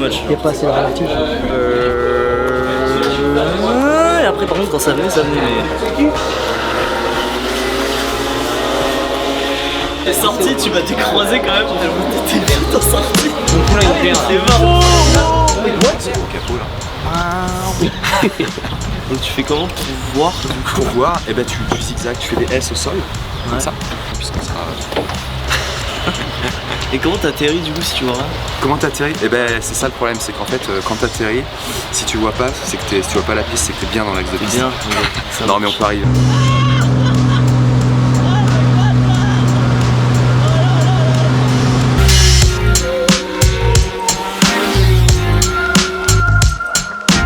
much. Il n'y a pas assez de relatif. Et après, par contre, quand ça venait, mais. T'es sorti, tu m'as décroisé quand même, t'es sorti. Donc là, il C'est mort. Capot là. Donc tu fais comment pour voir? Pour voir, et ben tu zigzags, tu fais des S au sol, comme ça. Puisque ça. Et comment t'atterris du coup si tu vois rien? Comment t'atterris? Et ben c'est ça le problème, c'est qu'en fait quand t'atterris, si tu vois pas, si tu vois pas la piste, c'est que t'es bien dans l'axe de piste. Bien. Non mais on peut arriver.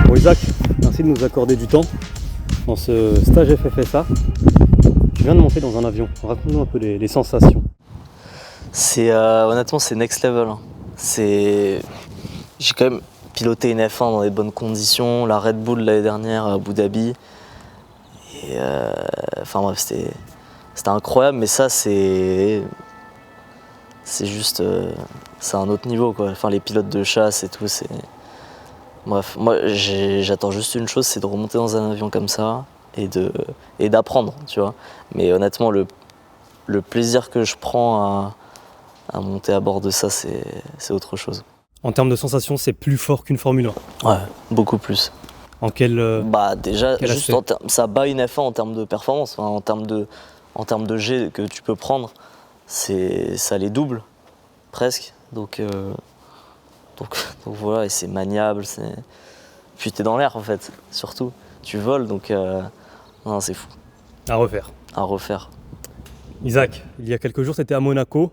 Bon Isaac, merci de nous accorder du temps dans ce stage FFSA. Tu viens de monter dans un avion, raconte-nous un peu les sensations. C'est honnêtement c'est next level. Hein. J'ai quand même piloté une F1 dans des bonnes conditions, la Red Bull l'année dernière à Abu Dhabi. Et enfin bref, c'était incroyable, mais ça c'est juste c'est un autre niveau quoi. Enfin les pilotes de chasse et tout, c'est bref, moi j'attends juste une chose, c'est de remonter dans un avion comme ça et d'apprendre, tu vois. Mais honnêtement le plaisir que je prends à monter à bord de ça, c'est autre chose. En termes de sensations, c'est plus fort qu'une Formule 1. Ouais, beaucoup plus. En quel Déjà, quel juste ça bat une F1 en termes de performance, enfin, en termes de G que tu peux prendre, ça les double, presque. Donc voilà, et c'est maniable, puis t'es dans l'air en fait, surtout. Tu voles, donc non, c'est fou. à refaire. À refaire. Isaac, il y a quelques jours, tu étais à Monaco.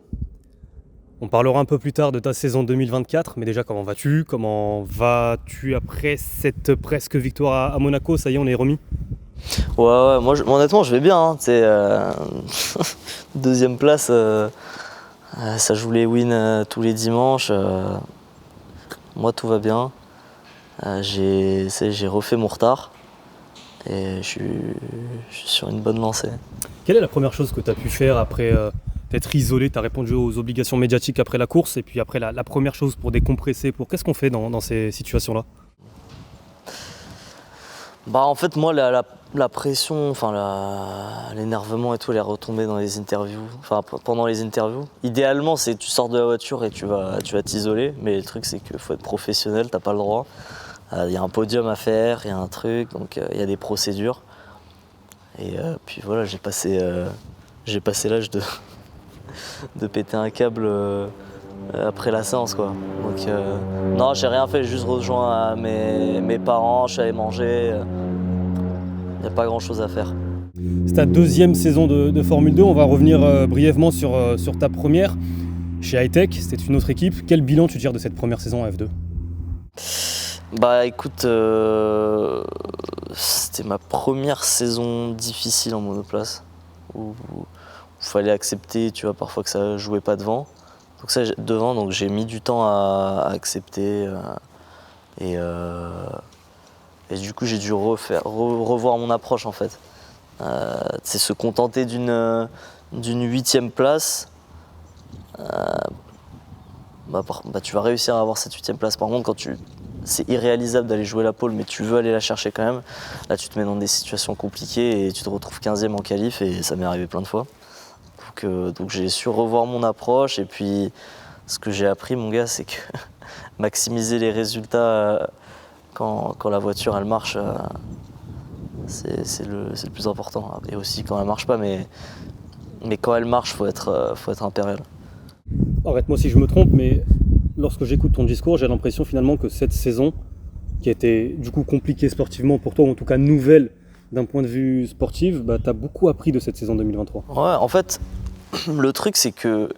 On parlera un peu plus tard de ta saison 2024, mais déjà, comment vas-tu? Comment vas-tu après cette presque victoire à Monaco? Ça y est, on est remis? Ouais, moi honnêtement, je vais bien. Hein, deuxième place, ça joue les wins tous les dimanches. Moi, tout va bien. J'ai refait mon retard et je suis sur une bonne lancée. Quelle est la première chose que tu as pu faire après t'être isolé? Tu as répondu aux obligations médiatiques après la course, et puis après la première chose pour décompresser, qu'est-ce qu'on fait dans ces situations-là? En fait, moi, la pression, l'énervement et tout, elle est retombée dans les interviews, pendant les interviews. Idéalement, c'est tu sors de la voiture et tu vas t'isoler, mais le truc, c'est qu'il faut être professionnel, t'as pas le droit. Il y a un podium à faire, il y a un truc, donc il y a des procédures. Et puis voilà, j'ai passé l'âge de péter un câble après la séance, quoi. Donc non, j'ai rien fait, j'ai juste rejoint mes parents, je suis allé manger. Il n'y a pas grand chose à faire. C'est ta deuxième saison de Formule 2. On va revenir brièvement sur ta première chez Hi-Tech. C'était une autre équipe. Quel bilan tu tires de cette première saison en F2? Écoute, c'était ma première saison difficile en monoplace, où il fallait accepter, tu vois, parfois que ça jouait pas devant. Donc j'ai mis du temps à accepter. Et du coup, j'ai dû revoir mon approche en fait. C'est se contenter d'une 8e place. Tu vas réussir à avoir cette 8e place. Par contre, c'est irréalisable d'aller jouer la pole, mais tu veux aller la chercher quand même. Là, tu te mets dans des situations compliquées et tu te retrouves 15e en qualif, et ça m'est arrivé plein de fois. Donc j'ai su revoir mon approche, et puis ce que j'ai appris, mon gars, c'est que maximiser les résultats quand la voiture elle marche, c'est le plus important. Et aussi quand elle marche pas, mais quand elle marche, faut être impérial. Arrête-moi si je me trompe, mais lorsque j'écoute ton discours, j'ai l'impression finalement que cette saison, qui a été du coup compliquée sportivement pour toi, ou en tout cas nouvelle d'un point de vue sportif, tu as beaucoup appris de cette saison 2023. Ouais, en fait, le truc c'est que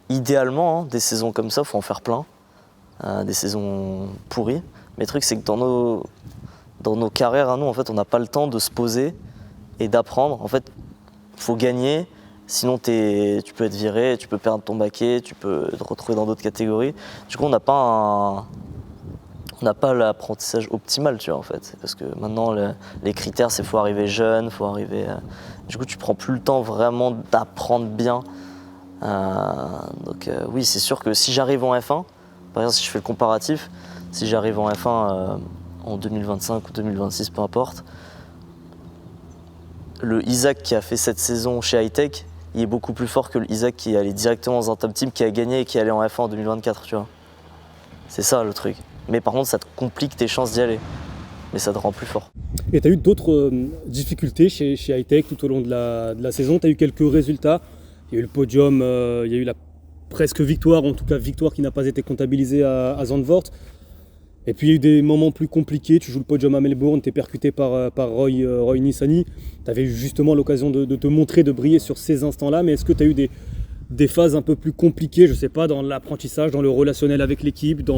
idéalement, des saisons comme ça, faut en faire plein, des saisons pourries. Mais le truc c'est que dans nos carrières à nous, en fait, on n'a pas le temps de se poser et d'apprendre. En fait, faut gagner. Sinon, tu peux être viré, tu peux perdre ton baquet, tu peux te retrouver dans d'autres catégories. Du coup, on n'a pas l'apprentissage optimal, tu vois, en fait. Parce que maintenant, les critères, c'est faut arriver jeune, faut arriver. Du coup, tu prends plus le temps vraiment d'apprendre bien. Oui, c'est sûr que si j'arrive en F1, par exemple, si je fais le comparatif, si j'arrive en F1 en 2025 ou 2026, peu importe, le Isaac qui a fait cette saison chez Hightech, il est beaucoup plus fort que le Isaac qui est allé directement dans un top team, qui a gagné et qui est allé en F1 en 2024, tu vois. C'est ça le truc. Mais par contre, ça te complique tes chances d'y aller. Mais ça te rend plus fort. Et tu as eu d'autres difficultés chez Hightech tout au long de la saison. Tu as eu quelques résultats. Il y a eu le podium, il y a eu la presque victoire, en tout cas victoire qui n'a pas été comptabilisée à Zandvoort. Et puis il y a eu des moments plus compliqués. Tu joues le podium à Melbourne, tu es percuté par Roy Nissany. Tu avais justement l'occasion de te montrer, de briller sur ces instants-là. Mais est-ce que tu as eu des phases un peu plus compliquées, je ne sais pas, dans l'apprentissage, dans le relationnel avec l'équipe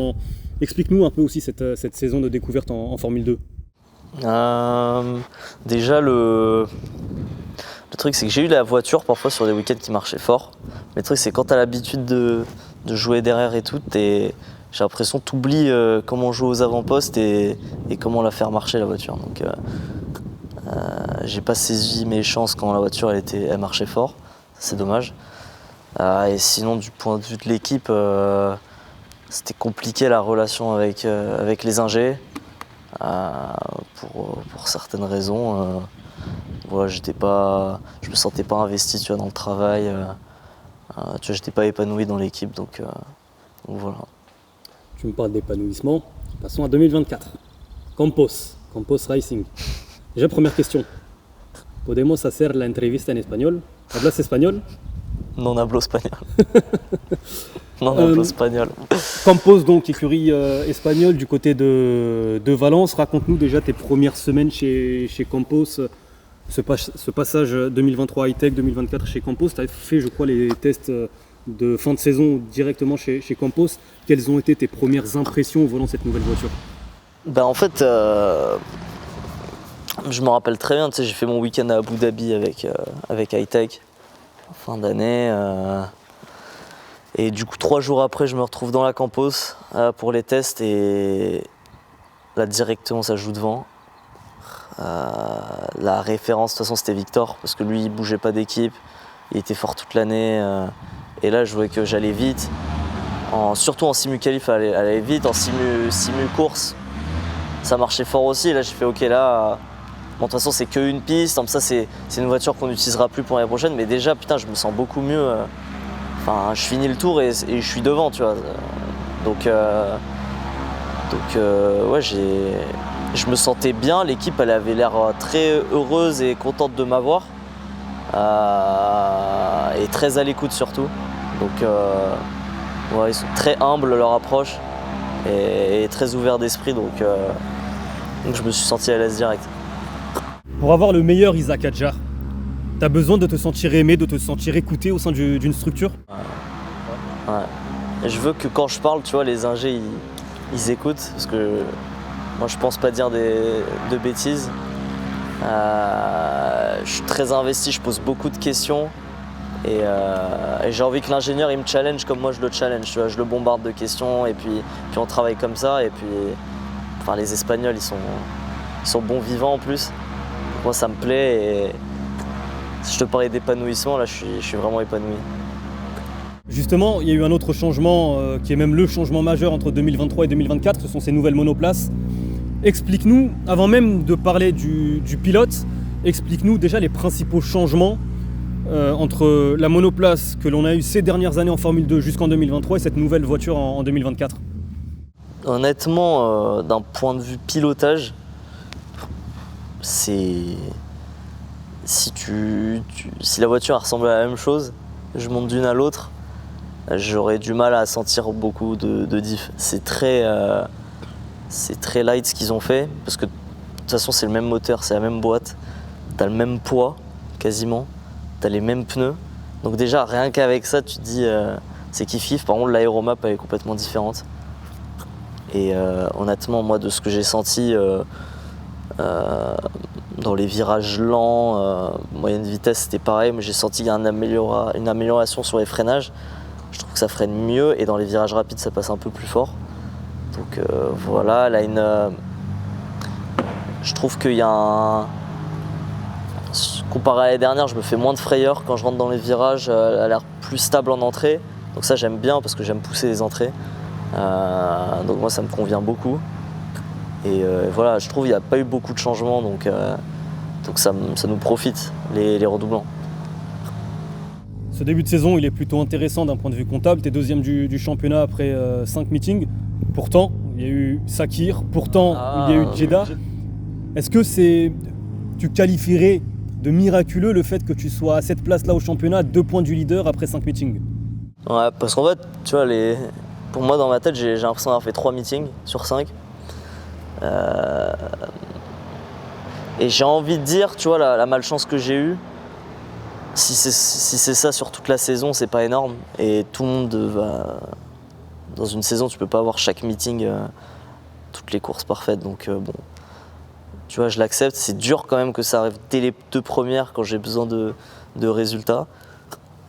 Explique-nous un peu aussi cette saison de découverte en Formule 2. Déjà, le truc, c'est que j'ai eu la voiture parfois sur des week-ends qui marchaient fort. Mais le truc, c'est quand tu as l'habitude de jouer derrière et tout, j'ai l'impression que tu oublies comment jouer aux avant-postes et comment la faire marcher la voiture. Donc, j'ai pas saisi mes chances quand la voiture elle marchait fort. C'est dommage. Et sinon, du point de vue de l'équipe, c'était compliqué la relation avec les ingés. Pour certaines raisons, voilà, je me sentais pas investi, tu vois, dans le travail, tu vois, j'étais pas épanoui dans l'équipe, donc voilà. Tu me parles d'épanouissement, passons à 2024. Campos Racing. Déjà, première question. ¿Podemos hacer la entrevista en español? ¿Hablas español? Non hablo espagnol. Non hablo espagnol. Campos, donc écurie espagnole du côté de Valence. Raconte-nous déjà tes premières semaines chez Campos, ce passage 2023 Hightech, 2024 chez Campos. Tu as fait, je crois, les tests de fin de saison directement chez Campos. Quelles ont été tes premières impressions au volant de cette nouvelle voiture? En fait, je me rappelle très bien, tu sais, j'ai fait mon week-end à Abu Dhabi avec Hightech, fin d'année. Et du coup, 3 jours après, je me retrouve dans la Campos pour les tests et là, directement, ça joue devant. La référence, de toute façon, c'était Victor, parce que lui, il bougeait pas d'équipe, il était fort toute l'année. Et là, je voyais que j'allais vite. Surtout en simu-qualif, elle allait vite. En simu-course, ça marchait fort aussi. Et là, j'ai fait OK, là, bon, de toute façon, c'est qu'une piste. Comme ça, c'est une voiture qu'on n'utilisera plus pour l'année prochaine. Mais déjà, putain, je me sens beaucoup mieux. Enfin, je finis le tour et je suis devant, tu vois. Donc ouais, je me sentais bien. L'équipe, elle avait l'air très heureuse et contente de m'avoir. Et très à l'écoute surtout. Donc ouais, ils sont très humbles leur approche et très ouverts d'esprit. Donc je me suis senti à l'aise direct. Pour avoir le meilleur Isaac Hadjar, tu as besoin de te sentir aimé, de te sentir écouté au sein d'une structure? Ouais. Et je veux que quand je parle, tu vois, les ingés, ils écoutent, parce que moi, je pense pas dire de bêtises. Je suis très investi, je pose beaucoup de questions. Et j'ai envie que l'ingénieur, il me challenge comme moi, je le challenge. Tu vois, je le bombarde de questions, et puis on travaille comme ça. Et puis, enfin, les Espagnols, ils sont bons vivants en plus. Moi, ça me plaît. Et si je te parlais d'épanouissement, là, je suis vraiment épanoui. Justement, il y a eu un autre changement qui est même le changement majeur entre 2023 et 2024, ce sont ces nouvelles monoplaces. Explique-nous, avant même de parler du pilote, explique-nous déjà les principaux changements entre la monoplace que l'on a eue ces dernières années en Formule 2 jusqu'en 2023 et cette nouvelle voiture en 2024. Honnêtement, d'un point de vue pilotage, si la voiture ressemble à la même chose, je monte d'une à l'autre, j'aurais du mal à sentir beaucoup de diff. C'est très light ce qu'ils ont fait, parce que de toute façon c'est le même moteur, c'est la même boîte, t'as le même poids quasiment, t'as les mêmes pneus. Donc déjà rien qu'avec ça tu te dis c'est kiff-kiff. Par contre l'aéromap elle est complètement différente. Et honnêtement moi de ce que j'ai senti dans les virages lents, moyenne vitesse c'était pareil, mais j'ai senti qu'il y a une amélioration sur les freinages. Je trouve que ça freine mieux et dans les virages rapides ça passe un peu plus fort. Donc voilà, là je trouve qu'il y a comparé à l'année dernière, je me fais moins de frayeur quand je rentre dans les virages, elle a l'air plus stable en entrée. Donc ça j'aime bien parce que j'aime pousser les entrées. Donc moi ça me convient beaucoup. Et voilà, je trouve qu'il n'y a pas eu beaucoup de changements, donc ça nous profite, les redoublants. Ce début de saison, il est plutôt intéressant d'un point de vue comptable. Tu es deuxième du championnat après 5 meetings. Pourtant, il y a eu Sakir, pourtant il y a eu Jeddah. Est-ce que tu qualifierais de miraculeux le fait que tu sois à cette place-là au championnat, 2 points du leader après 5 meetings? Ouais, parce qu'en fait, tu vois, pour moi dans ma tête, j'ai l'impression d'avoir fait 3 meetings sur 5. Et j'ai envie de dire, tu vois, la malchance que j'ai eue, si c'est ça sur toute la saison, c'est pas énorme. Et tout le monde va. Dans une saison, tu peux pas avoir chaque meeting, toutes les courses parfaites. Donc bon, tu vois, je l'accepte. C'est dur quand même que ça arrive dès les 2 premières quand j'ai besoin de résultats.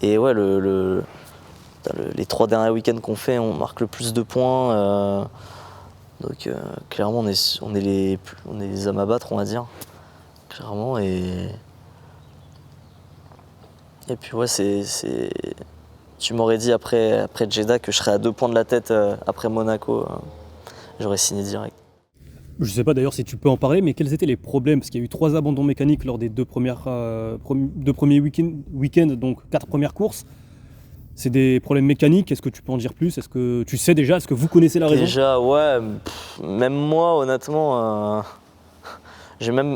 Et ouais, les 3 derniers week-ends qu'on fait, on marque le plus de points. Donc clairement, on est les hommes à battre, on va dire. Clairement. Et puis ouais, tu m'aurais dit après Jeddah que je serais à 2 points de la tête après Monaco. J'aurais signé direct. Je ne sais pas d'ailleurs si tu peux en parler, mais quels étaient les problèmes? Parce qu'il y a eu 3 abandons mécaniques lors des 2 premiers week-ends, donc 4 premières courses. C'est des problèmes mécaniques, est-ce que tu peux en dire plus? Est-ce que tu sais déjà, est-ce que vous connaissez la raison? Déjà, ouais, même moi, honnêtement, j'étais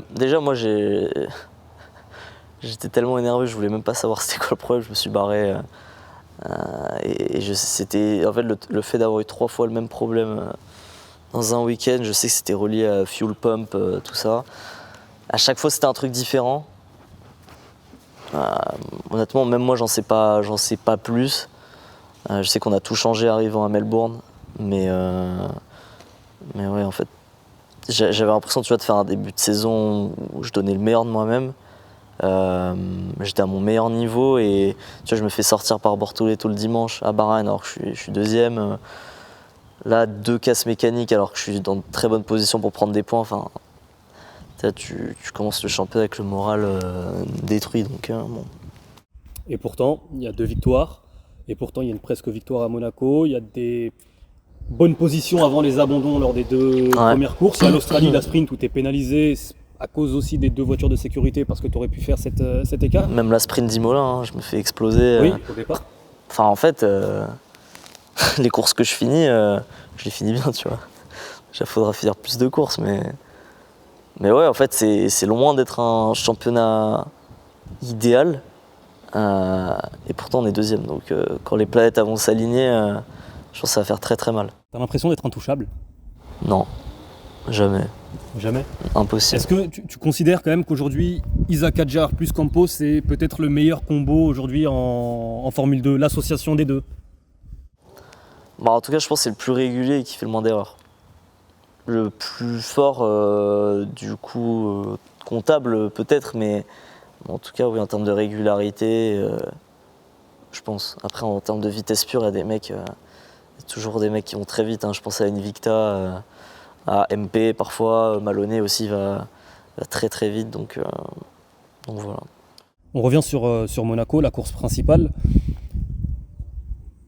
tellement énervé, je voulais même pas savoir c'était quoi le problème, je me suis barré. C'était en fait le fait d'avoir eu 3 fois le même problème dans un week-end, je sais que c'était relié à fuel pump, tout ça. À chaque fois, c'était un truc différent. Honnêtement, même moi, j'en sais pas plus. Je sais qu'on a tout changé arrivant à Melbourne, mais ouais, en fait, j'avais l'impression, tu vois, de faire un début de saison où je donnais le meilleur de moi-même. J'étais à mon meilleur niveau et tu vois, je me fais sortir par Bortoleto le dimanche à Bahreïn alors que je suis deuxième. Là, 2 casses mécaniques alors que je suis dans de très bonne position pour prendre des points. Enfin, tu commences le championnat avec le moral détruit. Donc, bon. Et pourtant, il y a 2 victoires. Et pourtant, il y a une presque victoire à Monaco. Il y a des bonnes positions avant les abandons lors des 2 premières courses. Il y a l'Australie, la sprint où tu es pénalisé à cause aussi des 2 voitures de sécurité parce que tu aurais pu faire cet écart. Même la sprint d'Imola, je me fais exploser. Oui, au départ. Enfin, en fait, les courses que je finis, je les finis bien, tu vois. Il faudra finir plus de courses, mais ouais, en fait, c'est loin d'être un championnat idéal. Et pourtant, on est deuxième. Donc, quand les planètes vont s'aligner, je pense que ça va faire très très mal. T'as l'impression d'être intouchable? Non, jamais. Jamais? Impossible. Est-ce que tu considères quand même qu'aujourd'hui, Isaac Hadjar plus Campos, c'est peut-être le meilleur combo aujourd'hui en Formule 2, l'association des 2? Bah, en tout cas, je pense que c'est le plus régulier et qui fait le moins d'erreurs. Le plus fort, du coup, comptable peut-être, mais en tout cas, oui, en termes de régularité, je pense. Après, en termes de vitesse pure, il y a des mecs, toujours des mecs qui vont très vite. Je pense à Invicta, à MP parfois, Maloney aussi va très très vite. Donc voilà. On revient sur Monaco, la course principale.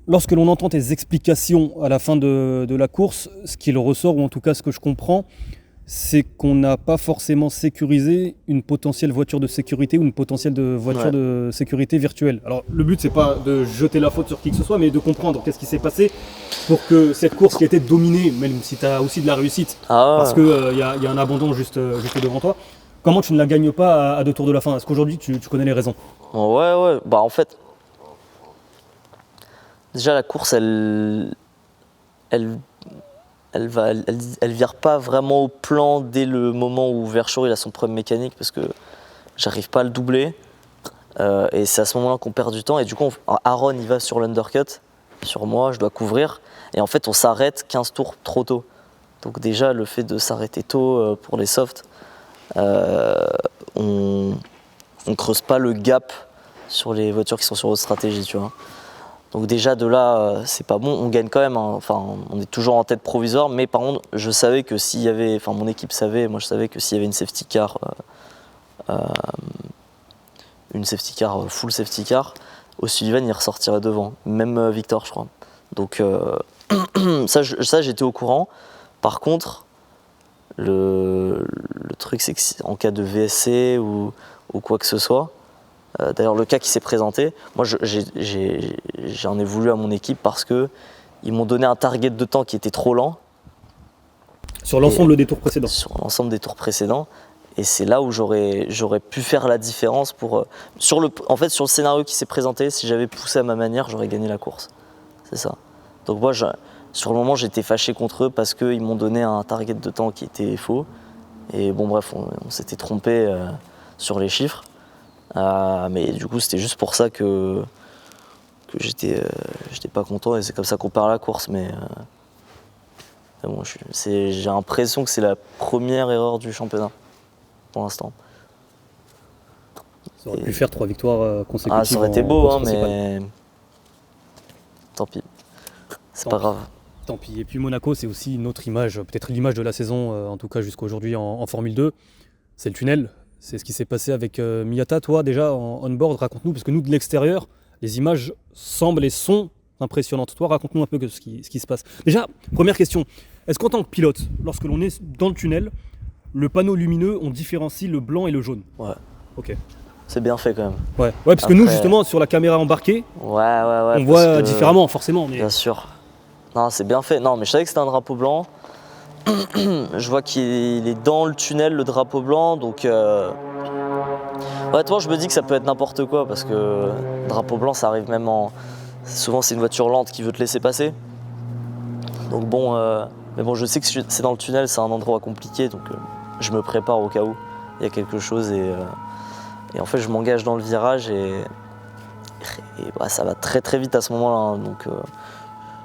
Lorsque l'on entend tes explications à la fin de la course, ce qu'il ressort, ou en tout cas ce que je comprends, c'est qu'on n'a pas forcément sécurisé une potentielle voiture de sécurité ou une potentielle voiture de sécurité virtuelle. Alors le but, c'est pas de jeter la faute sur qui que ce soit, mais de comprendre qu'est-ce qui s'est passé pour que cette course qui était dominée, même si tu as aussi de la réussite, parce qu'il y a un abandon juste devant toi, comment tu ne la gagnes pas à 2 tours de la fin? Est-ce qu'aujourd'hui tu connais les raisons? Ouais, bah en fait, déjà la course, elle vire pas vraiment au plan dès le moment où Verschoor il a son problème mécanique parce que j'arrive pas à le doubler. Et c'est à ce moment-là qu'on perd du temps. Et du coup, Aaron il va sur l'undercut, sur moi, je dois couvrir. Et en fait, on s'arrête 15 tours trop tôt. Donc déjà, le fait de s'arrêter tôt pour les softs, on creuse pas le gap sur les voitures qui sont sur votre stratégie, tu vois. Donc déjà de là, c'est pas bon. On gagne quand même, enfin on est toujours en tête provisoire, mais par contre, je savais que s'il y avait, enfin mon équipe savait, moi je savais que s'il y avait une safety car, full safety car, O'Sullivan il ressortirait devant, même Victor je crois. Donc Ça, j'étais au courant. Par contre, le truc, c'est que en cas de VSC ou quoi que ce soit, d'ailleurs, le cas qui s'est présenté, moi, j'en ai voulu à mon équipe parce que ils m'ont donné un target de temps qui était trop lent. Sur l'ensemble des tours précédents. Sur l'ensemble des tours précédents. Et c'est là où j'aurais pu faire la différence pour. Sur le scénario qui s'est présenté, si j'avais poussé à ma manière, j'aurais gagné la course. C'est ça. Donc moi, sur le moment, j'étais fâché contre eux parce qu'ils m'ont donné un target de temps qui était faux. Et bon, bref, on s'était trompé sur les chiffres. Mais du coup, c'était juste pour ça que j'étais pas content et c'est comme ça qu'on perd la course. Mais bon, j'ai l'impression que c'est la première erreur du championnat pour l'instant. Ça aurait pu faire 3 victoires consécutives. Ça aurait été beau, mais tant pis. C'est pas grave. Tant pis. Et puis Monaco, c'est aussi une autre image, peut-être l'image de la saison, en tout cas jusqu'à aujourd'hui en Formule 2. C'est le tunnel. C'est ce qui s'est passé avec Miyata. Toi, déjà, en on-board, raconte-nous, parce que nous, de l'extérieur, les images semblent et sont impressionnantes. Toi, raconte-nous un peu ce qui se passe. Déjà, première question. Est-ce qu'en tant que pilote, lorsque l'on est dans le tunnel, le panneau lumineux, on différencie le blanc et le jaune? Ouais. Ok. C'est bien fait quand même. Ouais, parce que nous, justement, sur la caméra embarquée, on voit différemment, forcément. Mais... Bien sûr. Non, c'est bien fait. Non, mais je savais que c'était un drapeau blanc. Je vois qu'il est dans le tunnel, le drapeau blanc, donc honnêtement, je me dis que ça peut être n'importe quoi parce que drapeau blanc, ça arrive même en. Souvent, c'est une voiture lente qui veut te laisser passer. Donc bon, mais bon, je sais que c'est dans le tunnel, c'est un endroit compliqué, donc je me prépare au cas où il y a quelque chose et en fait, je m'engage dans le virage et ça va très très vite à ce moment-là. Hein, donc,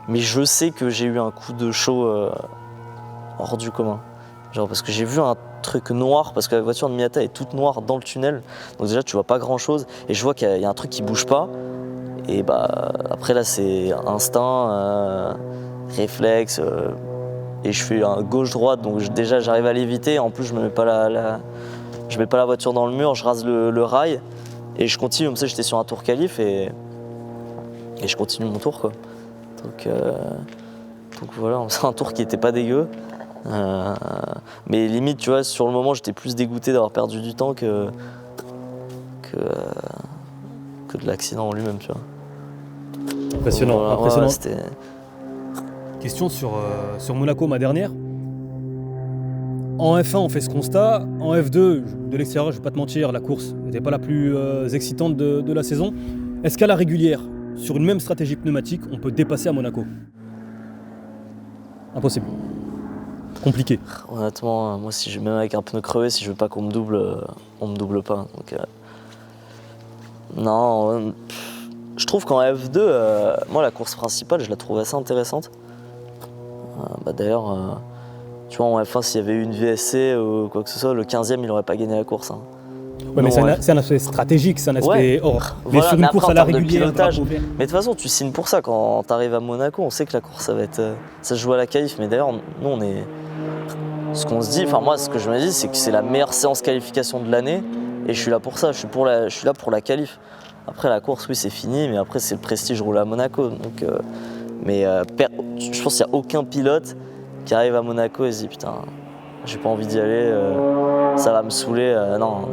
mais je sais que j'ai eu un coup de chaud hors du commun. Genre parce que j'ai vu un truc noir, parce que la voiture de Miyata est toute noire dans le tunnel. Donc déjà tu vois pas grand chose et je vois qu'il y a un truc qui bouge pas. Et après là c'est instinct, réflexe et je fais un gauche-droite donc déjà j'arrive à l'éviter. En plus je mets pas la voiture dans le mur, je rase le rail et je continue. Comme ça j'étais sur un tour qualif et je continue mon tour quoi. Donc voilà, c'est un tour qui était pas dégueu. Mais limite, tu vois, sur le moment, j'étais plus dégoûté d'avoir perdu du temps que de l'accident en lui-même, tu vois. Impressionnant, voilà, impressionnant. Ouais, question sur Monaco, ma dernière. En F1, on fait ce constat. En F2, de l'extérieur, je vais pas te mentir, la course n'était pas la plus excitante de la saison. Est-ce qu'à la régulière, sur une même stratégie pneumatique, on peut dépasser à Monaco? Impossible. Compliqué. Honnêtement, moi, même avec un pneu crevé, si je veux pas qu'on me double, on me double pas. Donc, non, je trouve qu'en F2, moi, la course principale, je la trouve assez intéressante. D'ailleurs, tu vois, en F1, s'il y avait eu une VSC ou quoi que ce soit, le 15e, il n'aurait pas gagné la course. Hein. Ouais, mais c'est un aspect stratégique, c'est un aspect hors. Mais voilà, sur une course à la régulière, mais de toute façon, tu signes pour ça. Quand tu arrives à Monaco, on sait que la course, ça se joue à la qualif. Mais d'ailleurs, nous, on est. Ce qu'on se dit, enfin moi, ce que je me dis, c'est que c'est la meilleure séance qualification de l'année. Et je suis là pour ça. Je suis là pour la qualif. Après, la course, oui, c'est fini. Mais après, c'est le prestige roule à Monaco. Donc, je pense qu'il n'y a aucun pilote qui arrive à Monaco et se dit putain, j'ai pas envie d'y aller, ça va me saouler. Non,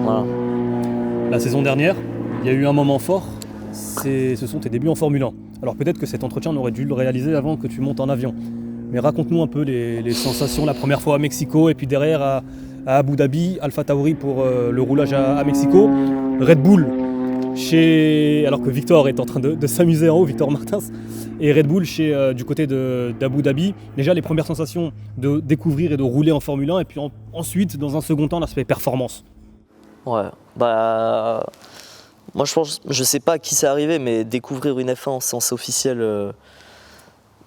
voilà. La saison dernière, il y a eu un moment fort, ce sont tes débuts en Formule 1. Alors peut-être que cet entretien, on aurait dû le réaliser avant que tu montes en avion. Mais raconte-nous un peu les sensations la première fois à Mexico et puis derrière à Abu Dhabi, AlphaTauri pour le roulage à Mexico, Red Bull alors que Victor est en train de s'amuser en haut, Victor Martins, et Red Bull du côté d'Abu Dhabi. Déjà les premières sensations de découvrir et de rouler en Formule 1 et puis ensuite dans un second temps l'aspect performance. Ouais, moi je sais pas à qui c'est arrivé, mais découvrir une F1 en séance officielle,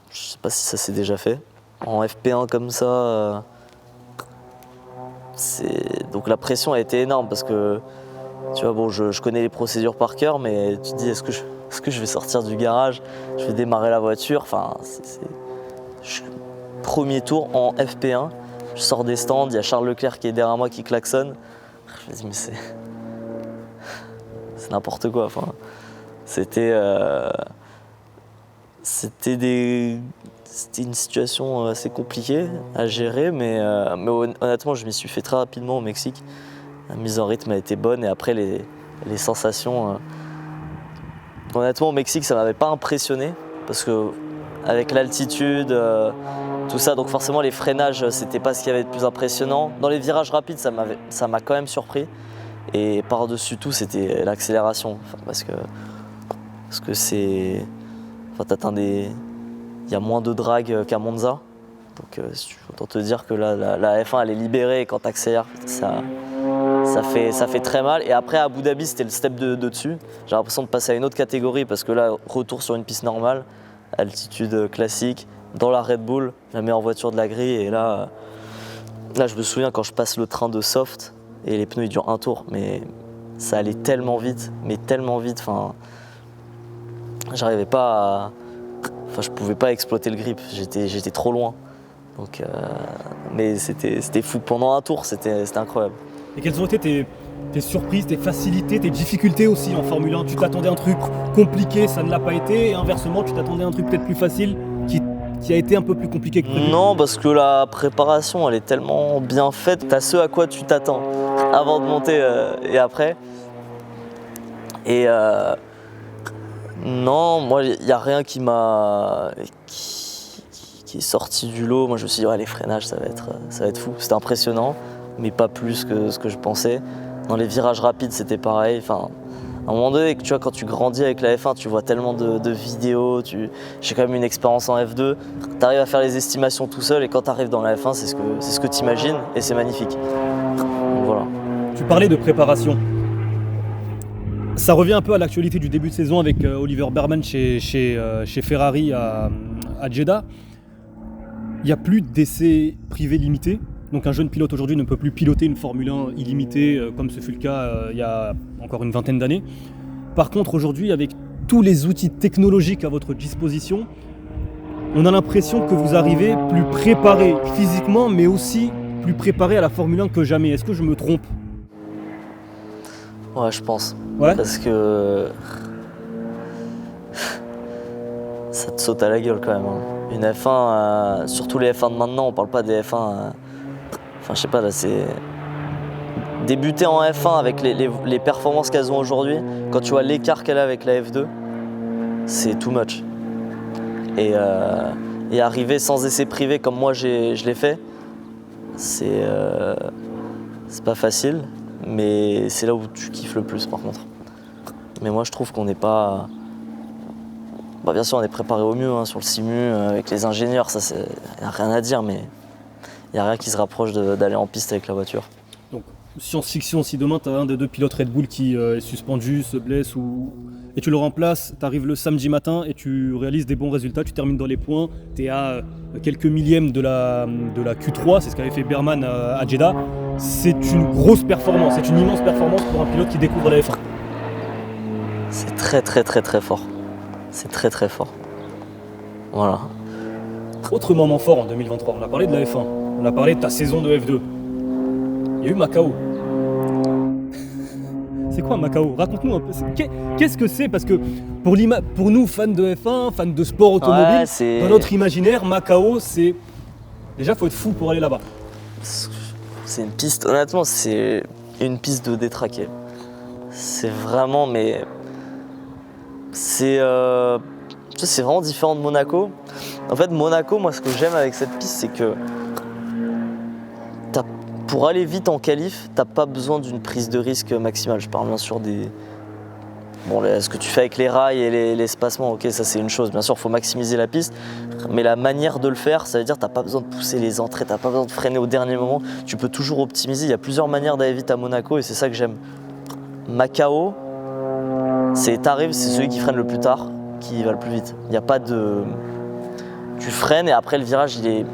je sais pas si ça s'est déjà fait. En FP1 comme ça, donc la pression a été énorme parce que tu vois, bon, je connais les procédures par cœur, mais tu te dis est-ce que je vais sortir du garage, je vais démarrer la voiture, enfin premier tour en FP1, je sors des stands, il y a Charles Leclerc qui est derrière moi qui klaxonne. Je me dis mais c'est n'importe quoi, enfin c'était c'était une situation assez compliquée à gérer, mais honnêtement, je m'y suis fait très rapidement au Mexique. La mise en rythme a été bonne et après, les sensations. Honnêtement, au Mexique, ça m'avait pas impressionné parce que avec l'altitude, tout ça, donc forcément, les freinages, c'était pas ce qu'il y avait de plus impressionnant. Dans les virages rapides, ça m'a quand même surpris. Et par-dessus tout, c'était l'accélération. Parce que c'est. Enfin, t'atteins des. Il y a moins de drag qu'à Monza. Donc, autant te dire que la F1, elle est libérée et quand t'accélères, ça fait très mal. Et après, à Abu Dhabi, c'était le step de dessus. J'ai l'impression de passer à une autre catégorie parce que là, retour sur une piste normale, altitude classique, dans la Red Bull, la meilleure voiture de la grille. Et là, je me souviens quand je passe le train de soft et les pneus ils durent un tour, mais ça allait tellement vite, enfin, j'arrivais pas à. Enfin, je pouvais pas exploiter le grip, j'étais trop loin. Donc, mais c'était fou. Pendant un tour, c'était incroyable. Et quelles ont été tes surprises, tes facilités, tes difficultés aussi en Formule 1? Tu t'attendais à un truc compliqué, ça ne l'a pas été, et inversement, tu t'attendais à un truc peut-être plus facile qui a été un peu plus compliqué que prévu? Non, parce que la préparation, elle est tellement bien faite. T'as ce à quoi tu t'attends avant de monter et après. Et non, moi, il n'y a rien qui est sorti du lot. Moi, je me suis dit, ouais, les freinages, ça va être fou. C'était impressionnant, mais pas plus que ce que je pensais. Dans les virages rapides, c'était pareil. Enfin, à un moment donné, tu vois, quand tu grandis avec la F1, tu vois tellement de vidéos. J'ai quand même une expérience en F2. Tu arrives à faire les estimations tout seul, et quand tu arrives dans la F1, c'est ce que tu imagines, et c'est magnifique. Donc voilà. Tu parlais de préparation. Ça revient un peu à l'actualité du début de saison avec Oliver Bearman chez Ferrari à Jeddah. Il n'y a plus d'essais privés limités. Donc un jeune pilote aujourd'hui ne peut plus piloter une Formule 1 illimitée comme ce fut le cas il y a encore une vingtaine d'années. Par contre aujourd'hui, avec tous les outils technologiques à votre disposition, on a l'impression que vous arrivez plus préparé physiquement, mais aussi plus préparé à la Formule 1 que jamais. Est-ce que je me trompe? Ouais, je pense. Ouais. Parce que ça te saute à la gueule quand même. Une F1, surtout les F1 de maintenant, on parle pas des F1. Enfin, je sais pas, là, c'est. Débuter en F1 avec les performances qu'elles ont aujourd'hui, quand tu vois l'écart qu'elle a avec la F2, c'est too much. Et arriver sans essai privé comme moi je l'ai fait, c'est pas facile, mais c'est là où tu kiffes le plus par contre. Mais moi je trouve qu'on n'est pas. Bah, bien sûr on est préparé au mieux sur le simu, avec les ingénieurs, ça y a rien à dire, mais il n'y a rien qui se rapproche d'aller en piste avec la voiture. Donc science-fiction, si demain tu as un des deux pilotes Red Bull qui est suspendu, se blesse et tu le remplaces, tu arrives le samedi matin et tu réalises des bons résultats, tu termines dans les points, tu es à quelques millièmes de la Q3, c'est ce qu'avait fait Bearman à Jeddah. C'est une grosse performance, c'est une immense performance pour un pilote qui découvre la F1. C'est très très très très fort. C'est très très fort. Voilà. Autre moment fort en 2023, on a parlé de la F1, on a parlé de ta saison de F2. Il y a eu Macao. C'est quoi Macao? Raconte-nous un peu. Qu'est-ce que c'est? Parce que pour nous, fans de F1, fans de sport automobile, dans notre imaginaire, Macao, c'est... Déjà, il faut être fou pour aller là-bas. C'est une piste, honnêtement, c'est une piste de détraqué. C'est vraiment, mais... C'est vraiment différent de Monaco. En fait, Monaco, moi, ce que j'aime avec cette piste, c'est que pour aller vite en qualif, t'as pas besoin d'une prise de risque maximale. Je parle bien sûr des... Bon, ce que tu fais avec les rails et l'espacement, ok, ça c'est une chose. Bien sûr, il faut maximiser la piste, mais la manière de le faire, ça veut dire que t'as pas besoin de pousser les entrées, t'as pas besoin de freiner au dernier moment. Tu peux toujours optimiser. Il y a plusieurs manières d'aller vite à Monaco et c'est ça que j'aime. Macao, t'arrives, c'est celui qui freine le plus tard qui va le plus vite. Il n'y a pas de... Tu freines et après le virage, il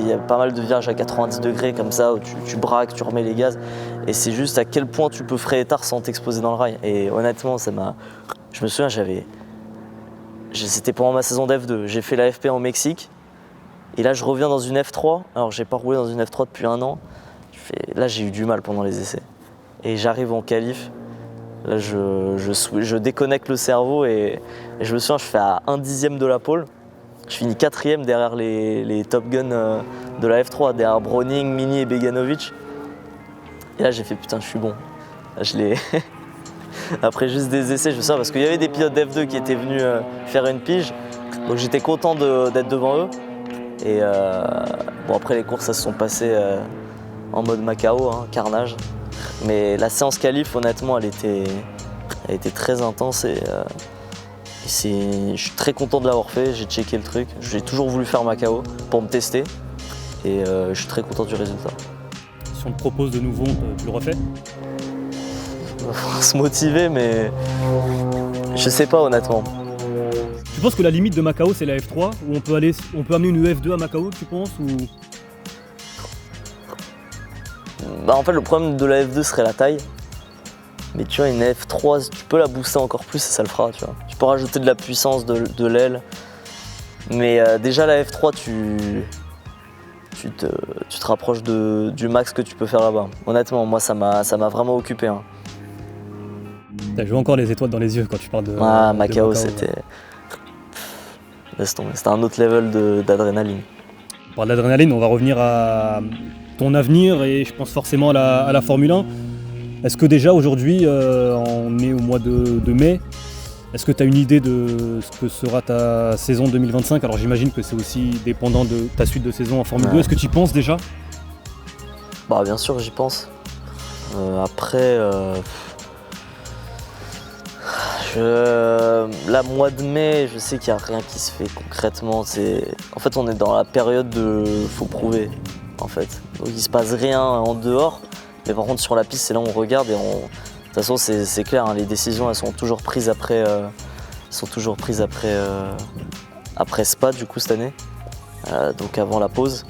y a pas mal de virages à 90 degrés comme ça où tu braques, tu remets les gaz et c'est juste à quel point tu peux freiner tard sans t'exposer dans le rail. Et honnêtement, je me souviens, c'était pendant ma saison d'F2, j'ai fait la FP au Mexique et là je reviens dans une F3. Alors j'ai pas roulé dans une F3 depuis un an. Là j'ai eu du mal pendant les essais et j'arrive en qualif Là, je déconnecte le cerveau et je me souviens, je fais à 1/10 de la pole. Je finis 4e derrière les Top Gun de la F3, derrière Browning, Mini et Beganovic. Et là, j'ai fait putain, je suis bon. Là, je l'ai. Après juste des essais, je me souviens, parce qu'il y avait des pilotes d'F2 qui étaient venus faire une pige. Donc j'étais content d'être devant eux. Et bon, après les courses, ça se sont passées en mode Macao, hein, carnage. Mais la séance qualif, honnêtement, elle était très intense et je suis très content de l'avoir fait. J'ai checké le truc. J'ai toujours voulu faire Macao pour me tester et je suis très content du résultat. Si on te propose de nouveau, tu le refais? Faut se motiver, mais je sais pas honnêtement. Tu penses que la limite de Macao c'est la F3 ou on peut amener une F2 à Macao, tu penses ou... Bah en fait le problème de la F2 serait la taille. Mais tu vois une F3 tu peux la booster encore plus et ça le fera, tu vois. Tu peux rajouter de la puissance de l'aile. Mais déjà la F3 tu te rapproches du max que tu peux faire là-bas. Honnêtement moi ça m'a vraiment occupé. Hein. T'as joué encore les étoiles dans les yeux quand tu parles de Macao, c'était... Laisse tomber, c'était un autre level d'adrénaline. On parle d'adrénaline, on va revenir à ton avenir et je pense forcément à la Formule 1. Est-ce que déjà aujourd'hui, on est au mois de mai, est-ce que tu as une idée de ce que sera ta saison 2025? Alors j'imagine que c'est aussi dépendant de ta suite de saison en Formule 2. Est-ce que tu y penses déjà? Bah bien sûr j'y pense. Après... Là, mois de mai, je sais qu'il n'y a rien qui se fait concrètement. En fait, on est dans la période de faut prouver. En fait. Donc, il ne se passe rien en dehors. Mais par contre, sur la piste, c'est là où on regarde. Et de toute façon, c'est clair, hein, les décisions, elles sont toujours prises après, après Spa, du coup, cette année. Donc, avant la pause.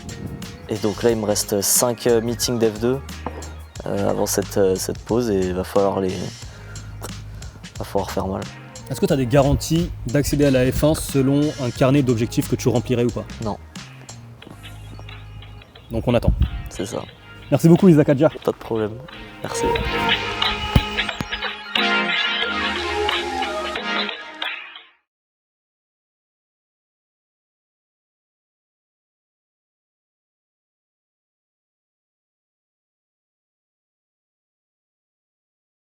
Et donc là, il me reste 5 meetings d'F2 avant cette pause. Et il va falloir faire mal. Est-ce que tu as des garanties d'accéder à la F1 selon un carnet d'objectifs que tu remplirais ou pas? Non. Donc on attend. C'est ça. Merci beaucoup Isaac Adjar. Pas de problème. Merci.